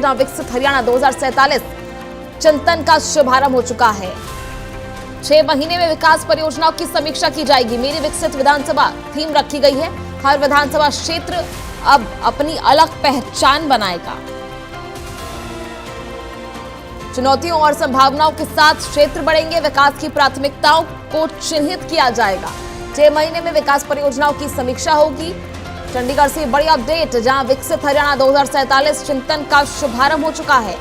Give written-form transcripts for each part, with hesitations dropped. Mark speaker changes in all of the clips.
Speaker 1: जहां विकसित हरियाणा 2047 चिंतन का शुभारंभ हो चुका है। 6 महीने में विकास परियोजनाओं की समीक्षा की जाएगी। मेरी विकसित विधानसभा थीम रखी गई है। हर विधानसभा क्षेत्र अब अपनी अलग पहचान बनाएगा। चुनौतियों और संभावनाओं के साथ क्षेत्र बढ़ेंगे। विकास की प्राथमिकताओं को चिन्हित किया जाएगा। 6 महीने में विकास परियोजनाओं की समीक्षा होगी। चंडीगढ़ से बड़ी अपडेट, जहां विकसित हरियाणा 2047 चिंतन का शुभारंभ हो चुका है।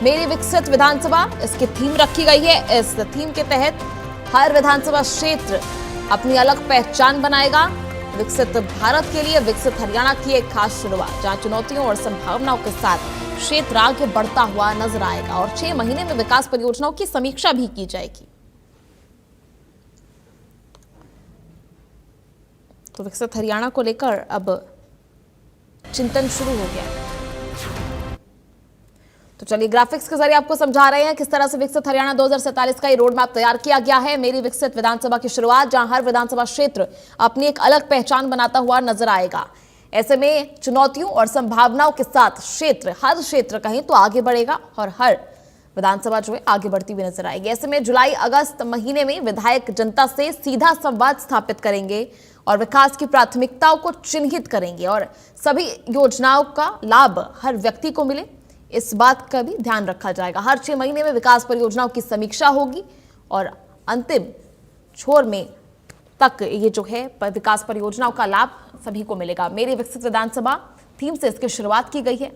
Speaker 1: मेरी विकसित विधानसभा इसकी थीम रखी गई है। इस थीम के तहत हर विधानसभा क्षेत्र अपनी अलग पहचान बनाएगा। विकसित भारत के लिए विकसित हरियाणा की एक खास शुरुआत, जहां चुनौतियों और संभावनाओं के साथ क्षेत्र आगे बढ़ता हुआ नजर आएगा और 6 महीने में विकास परियोजनाओं की समीक्षा भी की जाएगी। तो विकसित हरियाणा को लेकर अब चिंतन शुरू हो गया। तो चलिए ग्राफिक्स के जरिए आपको समझा रहे हैं किस तरह से विकसित हरियाणा 2047 का ये रोड मैप तैयार किया गया है। मेरी विकसित विधानसभा की शुरुआत, जहां हर विधानसभा क्षेत्र अपनी एक अलग पहचान बनाता हुआ नजर आएगा। ऐसे में चुनौतियों और संभावनाओं के साथ हर क्षेत्र कहीं तो आगे बढ़ेगा और हर विधानसभा जो है आगे बढ़ती हुई नजर आएगी। ऐसे में जुलाई अगस्त महीने में विधायक जनता से सीधा संवाद स्थापित करेंगे और विकास की प्राथमिकताओं को चिन्हित करेंगे और सभी योजनाओं का लाभ हर व्यक्ति को मिले, इस बात का भी ध्यान रखा जाएगा। हर 6 महीने में विकास परियोजनाओं की समीक्षा होगी और अंतिम छोर में तक ये जो है विकास परियोजनाओं का लाभ सभी को मिलेगा। मेरी विकसित विधानसभा थीम से इसकी शुरुआत की गई है।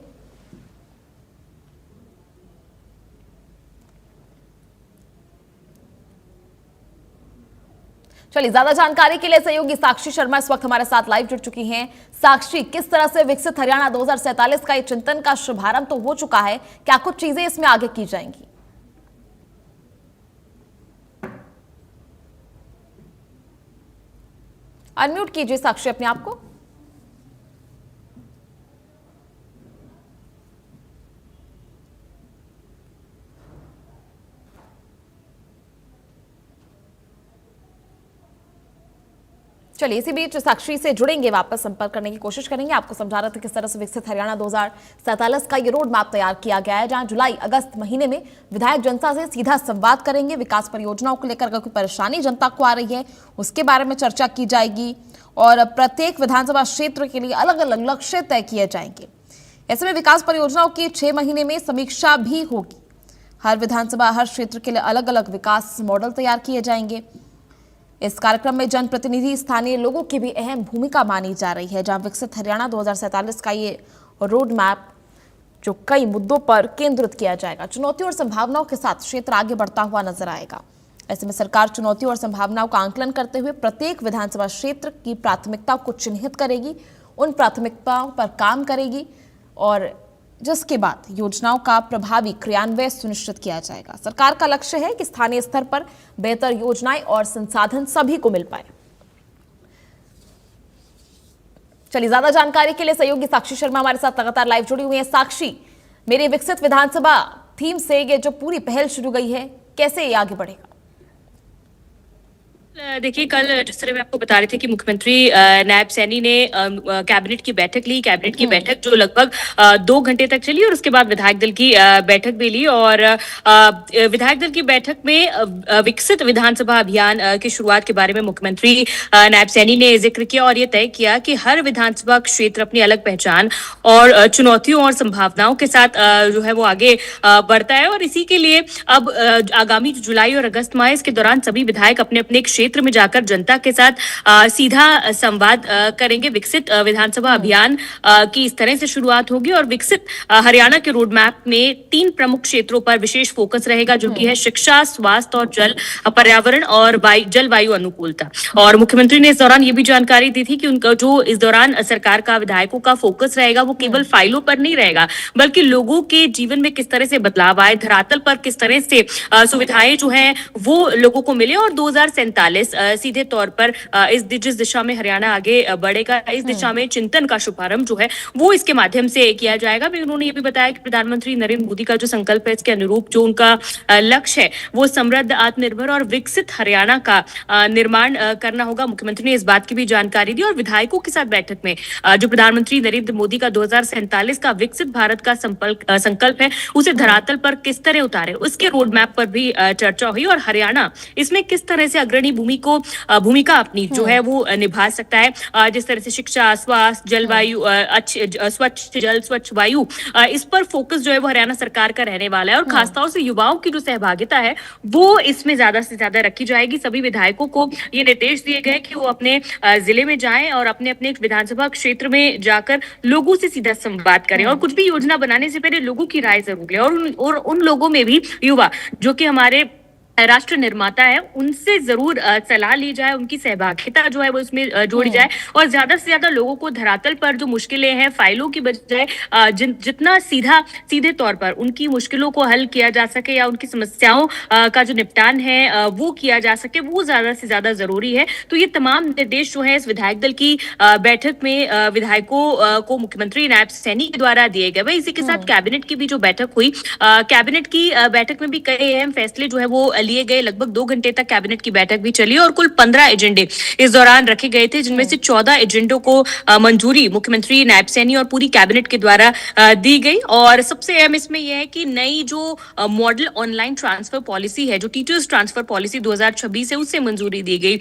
Speaker 1: चलिए ज्यादा जानकारी के लिए सहयोगी साक्षी शर्मा इस वक्त हमारे साथ लाइव जुड़ चुकी हैं। साक्षी, किस तरह से विकसित हरियाणा 2047 का ये चिंतन का शुभारंभ तो हो चुका है, क्या कुछ चीजें इसमें आगे की जाएंगी? अनम्यूट कीजिए साक्षी अपने आप को। चलिए इसी बीच साक्षी से जुड़ेंगे, वापस संपर्क करने की कोशिश करेंगे। आपको समझा रहे थे किस तरह से विकसित हरियाणा 2047 का ये रोड मैप तैयार किया गया है, जहां जुलाई अगस्त महीने में विधायक जनता से सीधा संवाद करेंगे। विकास परियोजनाओं को लेकर अगर कोई परेशानी जनता को आ रही है उसके बारे में चर्चा की जाएगी और प्रत्येक विधानसभा क्षेत्र के लिए अलग अलग लक्ष्य तय किए जाएंगे। ऐसे में विकास परियोजनाओं की 6 महीने में समीक्षा भी होगी। हर विधानसभा हर क्षेत्र के लिए अलग अलग विकास मॉडल तैयार किए जाएंगे। इस कार्यक्रम में जनप्रतिनिधि, स्थानीय लोगों की भी अहम भूमिका मानी जा रही है, जहां विकसित हरियाणा 2047 का ये रोड मैप जो कई मुद्दों पर केंद्रित किया जाएगा। चुनौतियों और संभावनाओं के साथ क्षेत्र आगे बढ़ता हुआ नजर आएगा। ऐसे में सरकार चुनौतियों और संभावनाओं का आंकलन करते हुए प्रत्येक विधानसभा क्षेत्र की प्राथमिकताओं को चिन्हित करेगी, उन प्राथमिकताओं पर काम करेगी और जिसके बाद योजनाओं का प्रभावी क्रियान्वयन सुनिश्चित किया जाएगा। सरकार का लक्ष्य है कि स्थानीय स्तर पर बेहतर योजनाएं और संसाधन सभी को मिल पाए। चलिए ज्यादा जानकारी के लिए सहयोगी साक्षी शर्मा हमारे साथ लगातार लाइव जुड़ी हुई है। साक्षी, मेरी विकसित विधानसभा थीम से ये जो पूरी पहल शुरू गई है, कैसे ये आगे बढ़ेगा?
Speaker 2: देखिए, कल जिस तरह मैं आपको बता रही थी कि मुख्यमंत्री नायब सैनी ने कैबिनेट की बैठक ली। कैबिनेट की बैठक जो लगभग 2 घंटे तक चली और उसके बाद विधायक दल की बैठक भी ली और विधायक दल की बैठक में विकसित विधानसभा अभियान की शुरुआत के बारे में मुख्यमंत्री नायब सैनी ने जिक्र किया और ये तय किया कि हर विधानसभा क्षेत्र अपनी अलग पहचान और चुनौतियों और संभावनाओं के साथ जो है वो आगे बढ़ता है और इसी के लिए अब आगामी जुलाई और अगस्त माह इसके दौरान सभी विधायक अपने अपने क्षेत्र में जाकर जनता के साथ सीधा संवाद करेंगे। विकसित विधानसभा अभियान की इस तरह से शुरुआत होगी और विकसित हरियाणा के रोड मैप में 3 प्रमुख क्षेत्रों पर विशेष फोकस रहेगा, जो कि है शिक्षा, स्वास्थ्य और जल, पर्यावरण और जलवायु अनुकूलता। और मुख्यमंत्री ने इस दौरान ये भी जानकारी दी थी कि उनका जो इस दौरान सरकार का विधायकों का फोकस रहेगा वो केवल फाइलों पर नहीं रहेगा, बल्कि लोगों के जीवन में किस तरह से बदलाव आए, धरातल पर किस तरह से सुविधाएं जो है वो लोगों को मिले और 2047 2047 सीधे तौर पर जिस दिशा में हरियाणा आगे बढ़ेगा, इस दिशा में चिंतन का शुभारंभ जो है वो इसके माध्यम से किया जाएगा। भी उन्होंने ये भी बताया कि प्रधानमंत्री नरेंद्र मोदी का जो संकल्प है, इसके अनुरूप जो उनका लक्ष्य है वो समृद्ध, आत्मनिर्भर और विकसित हरियाणा का निर्माण करना होगा। मुख्यमंत्री ने इस बात की भी जानकारी दी और विधायकों के साथ बैठक में जो प्रधानमंत्री नरेंद्र मोदी का 2047 का विकसित भारत का संकल्प है उसे धरातल पर किस तरह उतारे, उसके रोड मैप पर भी चर्चा हुई और हरियाणा इसमें किस तरह से अग्रणी भूमिका अपनी जो है वो निभा सकता है। जिस तरह से शिक्षा, स्वास्थ्य, जलवायु, स्वच्छ जल, स्वच्छ वायु, इस पर फोकस जो है वो हरियाणा सरकार का रहने वाला है और खासतौर से युवाओं की जो सहभागिता है वो इसमें ज्यादा से ज्यादा रखी जाएगी। सभी विधायकों को ये निर्देश दिए गए कि वो अपने जिले में जाएं और अपने अपने विधानसभा क्षेत्र में जाकर लोगों से सीधा संवाद करें और कुछ भी योजना बनाने से पहले लोगों की राय जरूर लें और उन लोगों में भी युवा जो कि हमारे राष्ट्र निर्माता है उनसे जरूर सलाह ली जाए, उनकी सहभागिता जो है वो इसमें जोड़ी जाए और ज्यादा से ज्यादा लोगों को धरातल पर जो मुश्किलें हैं फाइलों की बजाय जितना सीधे तौर पर उनकी मुश्किलों को हल किया जा सके या उनकी समस्याओं का जो निपटान है वो किया जा सके, वो ज्यादा से ज्यादा जरूरी है। तो ये तमाम निर्देश जो है इस विधायक दल की बैठक में विधायकों को मुख्यमंत्री नायब सैनी के द्वारा दिए गए। वही इसी के साथ कैबिनेट की भी जो बैठक हुई, कैबिनेट की बैठक में भी कई अहम फैसले जो है वो लिए गए। लगभग 2 घंटे तक कैबिनेट की बैठक भी चली और कुल 15 एजेंडे इस दौरान रखे गए थे, जिनमें से 14 एजेंडों को मंजूरी मुख्यमंत्री नायब सैनी और पूरी कैबिनेट के द्वारा दी गई। और सबसे अहम इसमें यह है कि नई जो मॉडल ऑनलाइन ट्रांसफर पॉलिसी है, जो टीचर्स ट्रांसफर पॉलिसी 2026 है, उससे मंजूरी दी गई,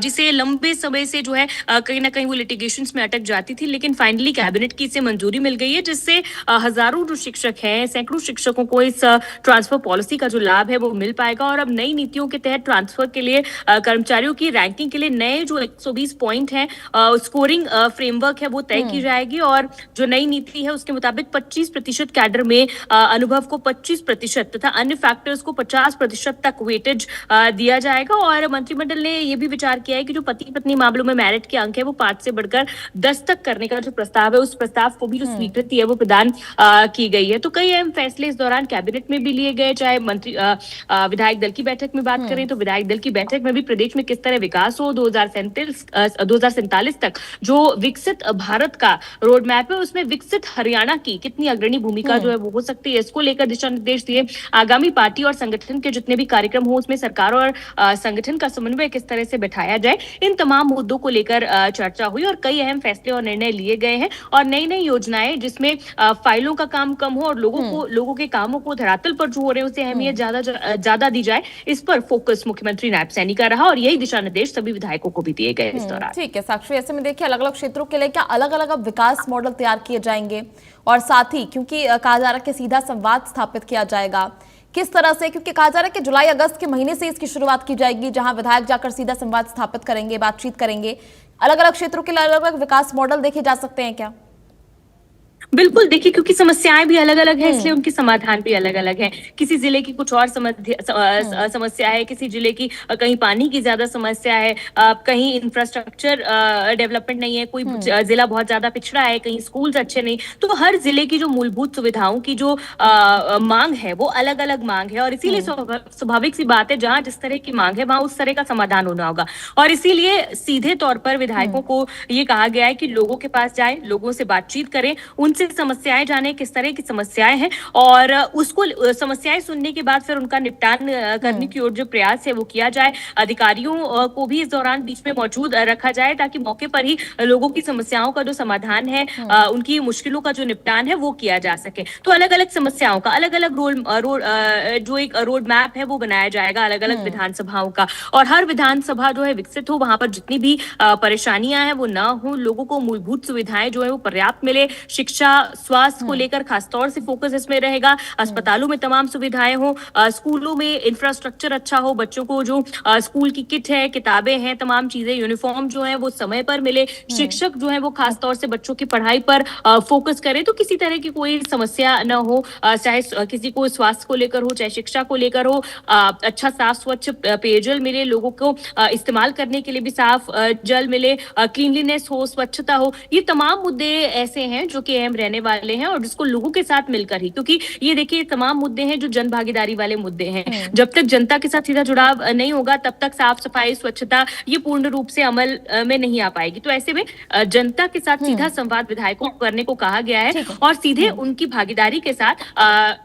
Speaker 2: जिसे लंबे समय से जो है कहीं ना कहीं वो लिटिगेशंस में अटक जाती थी, लेकिन फाइनली कैबिनेट की इसे मंजूरी मिल गई है, जिससे हजारों जो शिक्षक हैं, सैकड़ों शिक्षकों को इस ट्रांसफर पॉलिसी का जो लाभ है वो मिल पाएगा। और अब नई नीतियों के तहत ट्रांसफर के लिए कर्मचारियों की रैंकिंग के लिए नए जो 120 पॉइंट हैं, स्कोरिंग फ्रेमवर्क है वो तय की जाएगी और जो नई नीति है उसके मुताबिक 25% कैडर में अनुभव को 25% तथा अन्य फैक्टर्स को 50% तक वेटेज दिया जाएगा। और मंत्रिमंडल ने यह भी विचार किया है कि जो पति पत्नी मामलों में मेरिट के अंक है वो 5 से बढ़कर 10 तक करने का जो प्रस्ताव है, उस प्रस्ताव को भी जो स्वीकृति है वो प्रदान की गई है। तो कई अहम फैसले इस दौरान कैबिनेट में भी लिए गए, चाहे विधायक दल की बैठक में बात करें तो विधायक दल की बैठक में भी प्रदेश में किस तरह विकास हो, 2047 तक जो विकसित भारत का रोड मैप है उसमें विकसित हरियाणा की कितनी अग्रणी भूमिका जो है वो हो सकती है, इसको लेकर दिशा निर्देश दिए। आगामी पार्टी और संगठन के जितने भी कार्यक्रम हो उसमें सरकार और संगठन का समन्वय किस तरह से बैठाया जाए, इन तमाम मुद्दों को लेकर चर्चा हुई और कई अहम फैसले और निर्णय लिए गए हैं। और नई नई योजनाएं जिसमें फाइलों का काम कम हो और लोगों के कामों को धरातल पर जो हो रहे हैं उसे अहमियत ज्यादा दी जाए, इस पर फोकस मुख्यमंत्री नायब सैनी का रहा और यही दिशा निर्देश सभी विधायकों को भी दिए गए इस दौरान।
Speaker 1: ठीक है साक्षी, ऐसे में देखिए अलग अलग क्षेत्रों के लिए क्या अलग अलग अब विकास मॉडल तैयार किए जाएंगे और साथ ही क्योंकि कहा जा रहा है कि सीधा संवाद स्थापित किया जाएगा, किस तरह से, क्योंकि कहा जा रहा है कि जुलाई अगस्त के महीने से इसकी शुरुआत की जाएगी जहां विधायक जाकर सीधा संवाद स्थापित करेंगे, बातचीत करेंगे। अलग अलग क्षेत्रों के लिए अलग अलग विकास मॉडल देखे जा सकते हैं क्या?
Speaker 2: बिल्कुल, देखिए क्योंकि समस्याएं भी अलग अलग है इसलिए उनके समाधान भी अलग अलग है। किसी जिले की कुछ और समस्या है, किसी जिले की कहीं पानी की ज्यादा समस्या है, कहीं इंफ्रास्ट्रक्चर डेवलपमेंट नहीं है, कोई जिला बहुत ज्यादा पिछड़ा है, कहीं स्कूल्स अच्छे नहीं। तो हर जिले की जो मूलभूत सुविधाओं की जो मांग है वो अलग अलग मांग है और इसीलिए स्वाभाविक सी बात है जहां जिस तरह की मांग है वहां उस तरह का समाधान होना होगा। और इसीलिए सीधे तौर पर विधायकों को ये कहा गया है कि लोगों के पास जाए, लोगों से बातचीत करें, उनसे समस्याएं जाने किस तरह की समस्याएं हैं और उसको समस्याएं सुनने के बाद फिर उनका निपटान करने की ओर जो प्रयास है वो किया जाए। अधिकारियों को भी इस दौरान बीच में मौजूद रखा जाए ताकि मौके पर ही लोगों की समस्याओं का जो समाधान है, उनकी मुश्किलों का जो निपटान है वो किया जा सके। तो अलग अलग समस्याओं का अलग अलग जो एक रोड मैप है वो बनाया जाएगा अलग अलग विधानसभाओं का और हर विधानसभा जो है विकसित हो, वहां पर जितनी भी परेशानियां हैं वो ना हो, लोगों को मूलभूत सुविधाएं जो है वो पर्याप्त मिले। शिक्षा, स्वास्थ्य को लेकर खासतौर से फोकस इसमें रहेगा, अस्पतालों में तमाम सुविधाएं हो, स्कूलों में इंफ्रास्ट्रक्चर अच्छा हो, बच्चों को जो स्कूल की किट है, किताबें हैं, तमाम चीजें, यूनिफॉर्म जो है वो समय पर मिले, शिक्षक जो है वो खासतौर से बच्चों की पढ़ाई पर फोकस करे, तो किसी तरह की कोई समस्या न हो, चाहे किसी को स्वास्थ्य को लेकर हो, चाहे शिक्षा को लेकर हो, अच्छा साफ स्वच्छ पेयजल मिले, लोगों को इस्तेमाल करने के लिए भी साफ जल मिले, क्लीनलीनेस हो, स्वच्छता हो। ये तमाम मुद्दे ऐसे हैं जो कि अहम सीएम रहने वाले हैं और जिसको लोगों के साथ मिलकर ही, क्योंकि ये देखिए तमाम मुद्दे हैं जो जन भागीदारी वाले मुद्दे हैं। जब तक जनता के साथ सीधा जुड़ाव नहीं होगा तब तक साफ सफाई स्वच्छता ये पूर्ण रूप से अमल में नहीं आ पाएगी। तो ऐसे में जनता के साथ सीधा संवाद विधायकों को करने को कहा गया है और सीधे उनकी भागीदारी के साथ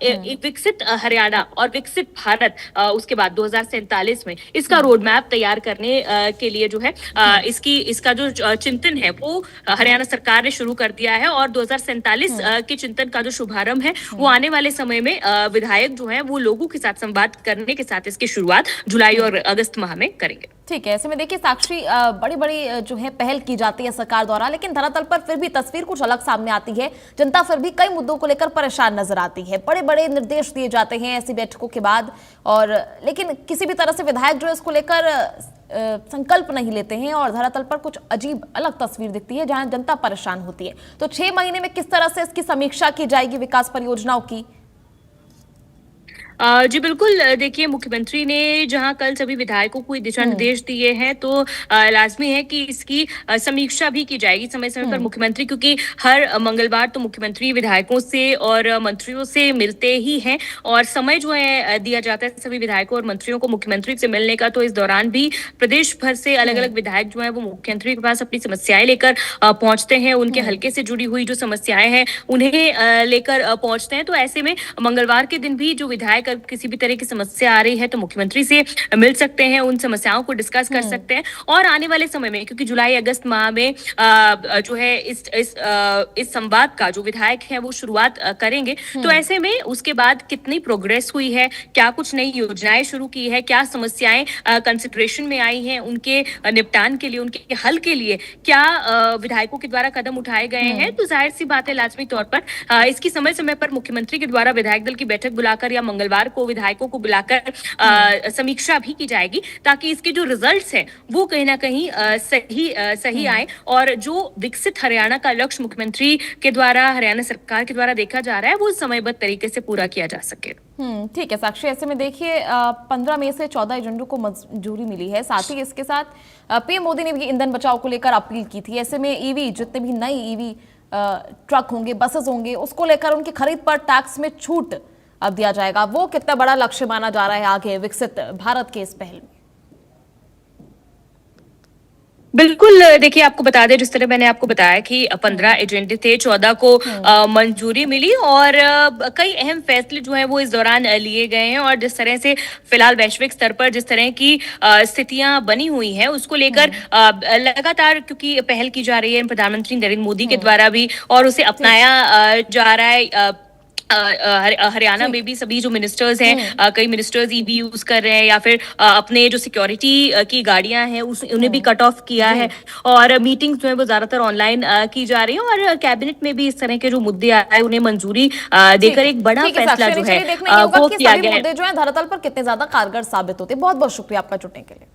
Speaker 2: एक विकसित हरियाणा और विकसित भारत उसके बाद 2047 में इसका रोड मैप तैयार करने के लिए जो है इसका जो चिंतन है वो हरियाणा सरकार ने शुरू कर दिया है और 2047 के चिंतन का जो शुभारंभ है वो आने वाले समय में विधायक जो है वो लोगों के साथ संवाद करने के साथ इसकी शुरुआत जुलाई और अगस्त माह में करेंगे।
Speaker 1: ठीक है, ऐसे में देखिए साक्षी, बड़ी बड़ी जो है पहल की जाती है सरकार द्वारा, लेकिन धरातल पर फिर भी तस्वीर कुछ अलग सामने आती है। जनता फिर भी कई मुद्दों को लेकर परेशान नजर आती है। बड़े बड़े निर्देश दिए जाते हैं ऐसी बैठकों के बाद, और लेकिन किसी भी तरह से विधायक जो है इसको लेकर संकल्प नहीं लेते हैं और धरातल पर कुछ अजीब अलग तस्वीर दिखती है जहां जनता परेशान होती है। तो 6 महीने में किस तरह से इसकी समीक्षा की जाएगी विकास परियोजनाओं की?
Speaker 2: जी बिल्कुल, देखिए मुख्यमंत्री ने जहां कल सभी विधायकों को दिशा निर्देश दिए हैं तो लाजमी है कि इसकी समीक्षा भी की जाएगी समय समय पर मुख्यमंत्री, क्योंकि हर मंगलवार तो मुख्यमंत्री विधायकों से और मंत्रियों से मिलते ही हैं और समय जो है दिया जाता है सभी विधायकों और मंत्रियों को मुख्यमंत्री से मिलने का। तो इस दौरान भी प्रदेश भर से अलग अलग विधायक जो है वो मुख्यमंत्री के पास अपनी समस्याएं लेकर पहुंचते हैं, उनके हल्के से जुड़ी हुई जो समस्याएं हैं उन्हें लेकर पहुंचते हैं। तो ऐसे में मंगलवार के दिन भी जो विधायक किसी भी तरह की समस्या आ रही है तो मुख्यमंत्री से मिल सकते हैं, उन समस्याओं को डिस्कस कर सकते हैं। और आने वाले समय में, क्योंकि जुलाई अगस्त माह में जो है इस संवाद का जो विधायक है वो शुरुआत करेंगे, तो ऐसे में उसके बाद कितनी प्रोग्रेस हुई है, क्या कुछ नई योजनाएं शुरू की है, क्या समस्याएं कंसिडरेशन में आई हैं, उनके निपटान के लिए, उनके हल के लिए क्या विधायकों के द्वारा कदम उठाए गए हैं, तो जाहिर सी बात है लाजमी तौर पर इसकी समय समय पर मुख्यमंत्री के द्वारा विधायक दल की बैठक बुलाकर या मंगलवार को विधायकों को बुलाकर समीक्षा भी की जाएगी, ताकि इसके जो रिजल्ट्स हैं वो कहीं ना कहीं सही आए और जो विकसित हरियाणा का लक्ष्य मुख्यमंत्री के द्वारा, हरियाणा सरकार के द्वारा देखा जा रहा है वो समयबद्ध तरीके से पूरा किया जा सके।
Speaker 1: ठीक है साक्षी, ऐसे में देखिए 15 मई से 14 एजेंडों को मंजूरी मिली है। साथ ही इसके साथ पीएम मोदी ने भी ईंधन बचाओ को लेकर अपील की थी। ऐसे में ईवी, जितने भी नई ईवी ट्रक होंगे, बसेस होंगे, उसको लेकर उनकी खरीद पर टैक्स में छूट अब दिया जाएगा। वो कितना बड़ा लक्ष्य माना जा रहा है आगे विकसित भारत के इस पहल में?
Speaker 2: बिल्कुल, देखिए आपको बता दें, जिस तरह मैंने आपको बताया कि 15 एजेंडे थे, 14 को मंजूरी मिली और कई अहम फैसले जो हैं वो इस दौरान लिए गए हैं। और जिस तरह से फिलहाल वैश्विक स्तर पर जिस तरह की स्थितियां बनी हुई हैं उसको लेकर लगातार क्योंकि पहल की जा रही है प्रधानमंत्री नरेंद्र मोदी के द्वारा भी और उसे अपनाया जा रहा है। हरियाणा में भी सभी जो मिनिस्टर्स हैं, कई मिनिस्टर्स ईवी यूज कर रहे हैं या फिर अपने जो सिक्योरिटी की गाड़ियां हैं उन्हें भी कट ऑफ किया है और मीटिंग्स जो है वो ज्यादातर ऑनलाइन की जा रही है और कैबिनेट में भी इस तरह के जो मुद्दे आए उन्हें मंजूरी देकर एक बड़ा फैसला जो है वो किया गया है।
Speaker 1: मुद्दे जो है धरातल पर कितने ज्यादा कारगर साबित होते हैं। बहुत बहुत शुक्रिया आपका जुड़ने के लिए।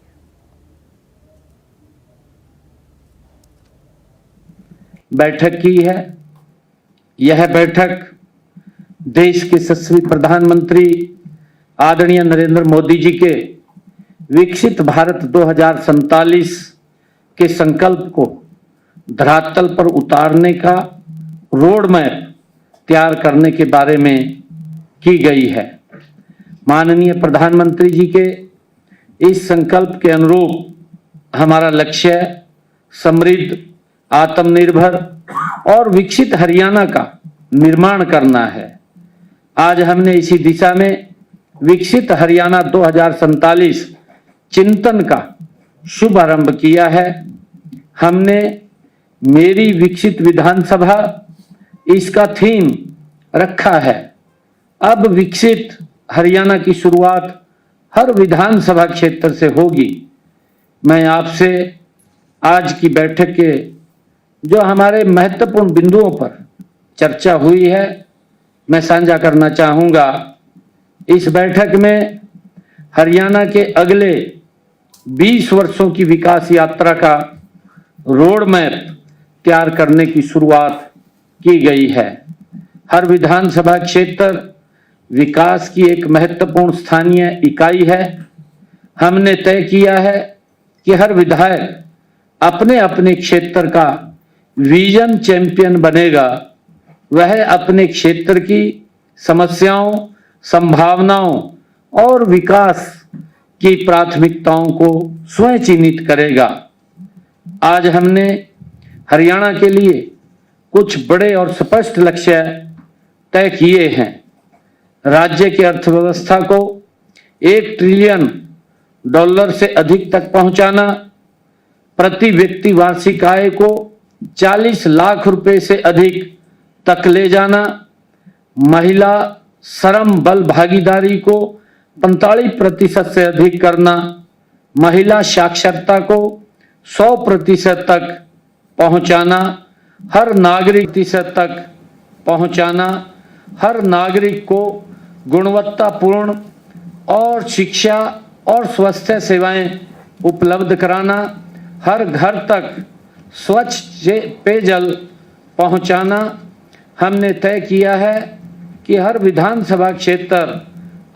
Speaker 3: बैठक की है, यह बैठक देश के यशस्वी प्रधानमंत्री आदरणीय नरेंद्र मोदी जी के विकसित भारत 2047 के संकल्प को धरातल पर उतारने का रोड मैप तैयार करने के बारे में की गई है। माननीय प्रधानमंत्री जी के इस संकल्प के अनुरूप हमारा लक्ष्य समृद्ध, आत्मनिर्भर और विकसित हरियाणा का निर्माण करना है। आज हमने इसी दिशा में विकसित हरियाणा 2047 चिंतन का शुभारंभ किया है। हमने मेरी विकसित विधानसभा इसका थीम रखा है। अब विकसित हरियाणा की शुरुआत हर विधानसभा क्षेत्र से होगी। मैं आपसे आज की बैठक के जो हमारे महत्वपूर्ण बिंदुओं पर चर्चा हुई है मैं साझा करना चाहूंगा। इस बैठक में हरियाणा के अगले 20 वर्षों की विकास यात्रा का रोड मैप तैयार करने की शुरुआत की गई है। हर विधानसभा क्षेत्र विकास की एक महत्वपूर्ण स्थानीय इकाई है। हमने तय किया है कि हर विधायक अपने अपने क्षेत्र का विजन चैंपियन बनेगा वह अपने क्षेत्र की समस्याओं, संभावनाओं और विकास की प्राथमिकताओं को स्वयं चिन्हित करेगा। आज हमने हरियाणा के लिए कुछ बड़े और स्पष्ट लक्ष्य तय किए हैं। राज्य की अर्थव्यवस्था को $1 ट्रिलियन से अधिक तक पहुंचाना, प्रति व्यक्ति वार्षिक आय को 40 लाख रुपए से अधिक तक ले जाना, महिला श्रम बल भागीदारी को 45% से अधिक करना, महिला साक्षरता को 100% तक पहुंचाना, हर नागरिक प्रतिशत तक पहुंचाना, हर नागरिक को गुणवत्तापूर्ण और शिक्षा और स्वास्थ्य सेवाएं उपलब्ध कराना, हर घर तक स्वच्छ पेयजल पहुंचाना। हमने तय किया है कि हर विधानसभा क्षेत्र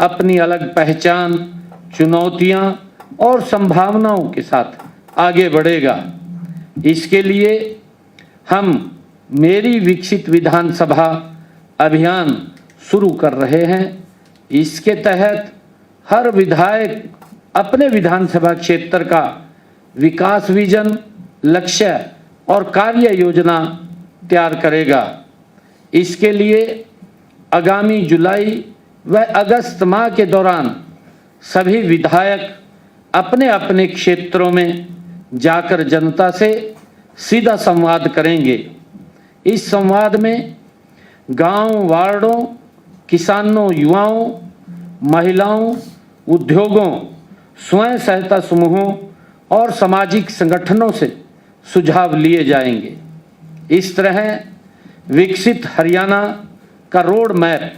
Speaker 3: अपनी अलग पहचान, चुनौतियां और संभावनाओं के साथ आगे बढ़ेगा। इसके लिए हम मेरी विकसित विधानसभा अभियान शुरू कर रहे हैं। इसके तहत हर विधायक अपने विधानसभा क्षेत्र का विकास विजन, लक्ष्य और कार्य योजना तैयार करेगा। इसके लिए आगामी जुलाई व अगस्त माह के दौरान सभी विधायक अपने अपने क्षेत्रों में जाकर जनता से सीधा संवाद करेंगे। इस संवाद में गांव, वार्डों, किसानों, युवाओं, महिलाओं, उद्योगों, स्वयं सहायता समूहों और सामाजिक संगठनों से सुझाव लिए जाएंगे। इस तरह विकसित हरियाणा का रोड मैप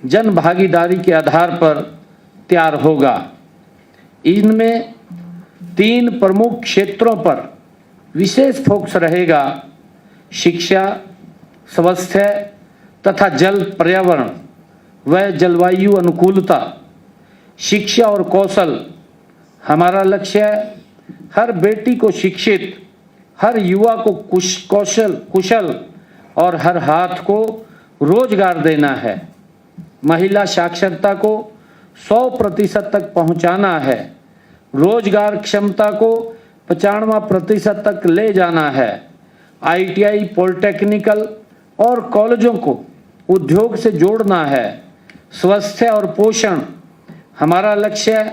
Speaker 3: जन भागीदारी के आधार पर तैयार होगा। इनमें 3 प्रमुख क्षेत्रों पर विशेष फोकस रहेगा: शिक्षा, स्वास्थ्य तथा जल पर्यावरण व जलवायु अनुकूलता। शिक्षा और कौशल, हमारा लक्ष्य हर बेटी को शिक्षित, हर युवा को कुशल और हर हाथ को रोजगार देना है। महिला साक्षरता को 100% तक पहुंचाना है। रोजगार क्षमता को 95% तक ले जाना है। ITI, पॉलिटेक्निकल और कॉलेजों को उद्योग से जोड़ना है। स्वास्थ्य और पोषण, हमारा लक्ष्य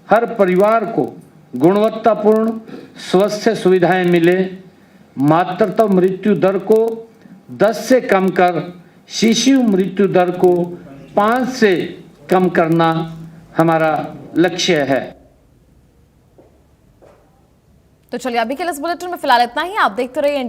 Speaker 3: हर परिवार को गुणवत्तापूर्ण स्वास्थ्य सुविधाएं मिले। मातृत्व मृत्यु दर को 10 से कम कर शिशु मृत्यु दर को 5 से कम करना हमारा लक्ष्य है।
Speaker 1: तो चलिए अभी के लिए इस बुलेटिन में फिलहाल इतना ही। आप देखते रहिए